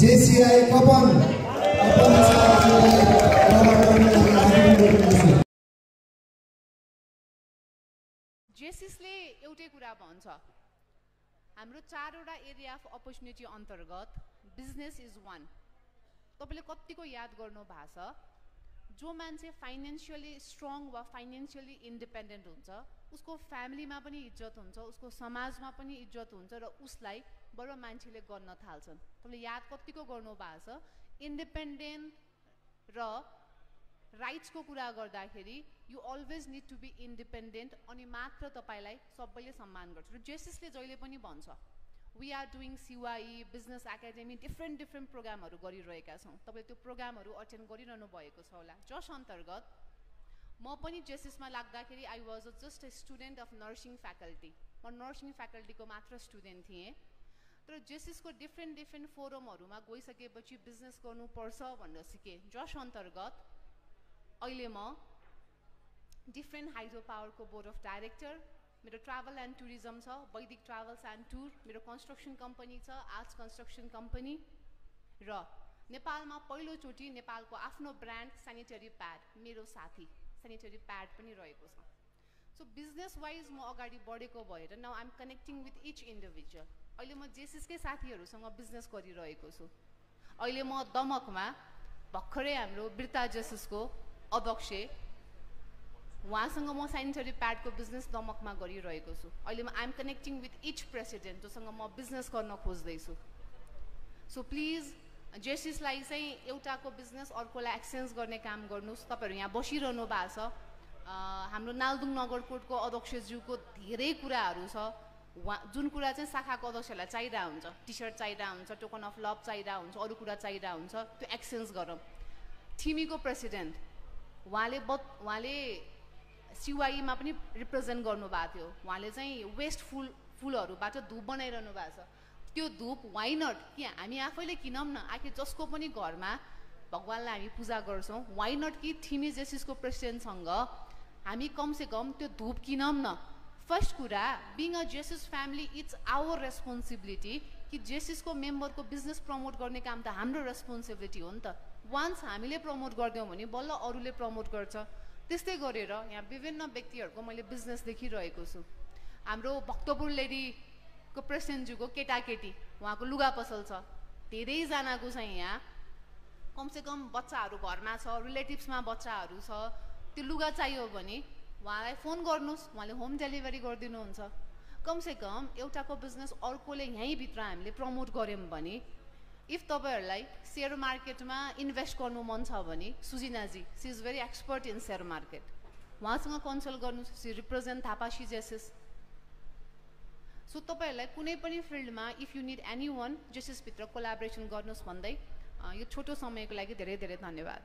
JCI Kapan जेसिसले एउटै कुरा भन्छ हाम्रो चारवटा एरिया अफ अपर्च्युनिटी अन्तर्गत बिजनेस इज वान। तपाईले कतिको याद गर्नु भएको छ जो मान्छे फाइनेन्शियली स्ट्रङ वा फाइनेन्शियली इन्डिपेन्डेन्ट हुन्छ उसको फ्यामिलीमा पनि इज्जत हुन्छ, उसको समाजमा पनि इज्जत हुन्छ र उसलाई बडो मान्छेले गर्न थाल्छन्। तपाईले याद कतिको गर्नु भएको छ इन्डिपेन्डेन्ट र राइट्सको कुरा गर्दाखेरि you always need to be independent अनि मात्र तपाईलाई सबैले सम्मान गर्छ। र जेसिसले जहिले पनि भन्छ वी आर डुइङ सिवाई बिजनेस एकाडेमी डिफ्रेन्ट प्रोग्रामहरू गरिरहेका छौँ। तपाईले त्यो प्रोग्रामहरू अटेन्ड गरिरहनु भएको छ होला। जस अन्तर्गत म पनि जेसिसमा लाग्दाखेरि I was just a student of nursing faculty. म नर्सिङ फ्याकल्टीको मात्र स्टुडेन्ट थिएँ। तर जेसिसको डिफ्रेन्ट फोरमहरूमा गइसकेपछि बिजनेस गर्नुपर्छ भनेर सिकेँ। जस अन्तर्गत अहिले म डिफ्रेन्ट हाइड्रो पावरको बोर्ड अफ डाइरेक्टर, मेरो ट्राभल एन्ड टुरिज्म छ वैदिक ट्राभल्स एन्ड टुर, मेरो कन्स्ट्रक्सन कम्पनी छ आर्ट्स कन्स्ट्रक्सन कम्पनी र नेपालमा पहिलोचोटि नेपालको आफ्नो ब्रान्ड सेनिटरी प्याड मेरो साथी सेनिटरी प्याड पनि रहेको छ। सो बिजनेस वाइज म अगाडि बढेको भएर now I am connecting with each individual. अहिले म जेसिसकै साथीहरूसँग बिजनेस गरिरहेको छु। अहिले म दमकमा भर्खरै हाम्रो बिर्ता जेसिसको अध्यक्ष उहाँसँग म सेनिटरी प्याडको बिजनेस दमकमा गरिरहेको छु। अहिले I am connecting with each president जोसँग म बिजनेस गर्न खोज्दैछु। सो प्लिज जेसिसलाई चाहिँ एउटाको बिजनेस अर्कोलाई एक्सचेन्ज गर्ने काम गर्नुहोस्। तपाईँहरू यहाँ बसिरहनु भएको छ। हाम्रो नालदुङ नगरकोटको अध्यक्षज्यूको धेरै कुराहरू छ जुन कुरा चाहिँ शाखाको अध्यक्षलाई चाहिरहेको हुन्छ। टी सर्ट चाहिरहेको हुन्छ, टोकन अफ लभ चाहिरहेको हुन्छ, अरू कुरा चाहिरहेको हुन्छ, त्यो एक्सचेन्ज गरौँ। थिमीको प्रेसिडेन्ट उहाँले सिवाईमा पनि रिप्रेजेन्ट गर्नुभएको थियो। उहाँले चाहिँ वेस्ट फुलहरूबाट धुप बनाइरहनु भएको छ। त्यो धुप वाइ नट कि हामी आफैले किनौँ न, आखिर जसको पनि घरमा भगवान्लाई हामी पूजा गर्छौँ वाइ नट कि थिमी जेसिसको प्रेसिडेन्टसँग हामी कमसेकम त्यो धुप किनौँ न। फर्स्ट कुरा being a Jaycees family it's our responsibility कि जेसिसको मेम्बरको बिजनेस प्रमोट गर्ने काम त हाम्रो रेस्पोन्सिबिलिटी हो नि त। वान्स हामीले प्रमोट गरिदियौँ भने बल्ल अरूले प्रमोट गर्छ। त्यस्तै गरेर यहाँ विभिन्न व्यक्तिहरूको मैले बिजनेस देखिरहेको छु। हाम्रो भक्तपुर लेडीको प्रेसिडेन्टज्यूको केटाकेटी उहाँको लुगा पसल छ। धेरैजनाको चाहिँ यहाँ कमसेकम बच्चाहरू घरमा छ, रिलेटिभ्समा बच्चाहरू छ, त्यो लुगा चाहियो भने उहाँलाई फोन गर्नुहोस्, उहाँले होम डेलिभरी गरिदिनुहुन्छ। कमसेकम एउटाको बिजनेस अर्कोले यहीँभित्र हामीले प्रमोट गऱ्यौँ भने इफ तपाईँहरूलाई सेयर मार्केटमा इन्भेस्ट गर्नु मन छ भने सुजिनाजी she is very expert in share market, उहाँसँग कन्सल्ट गर्नुहोस्। She represent Thapasi Jaycees. So तपाईँहरूलाई कुनै पनि फिल्डमा if you need any one जेसिसभित्र कोलाबोरेसन गर्नुहोस् भन्दै यो छोटो समयको लागि धेरै धेरै धन्यवाद।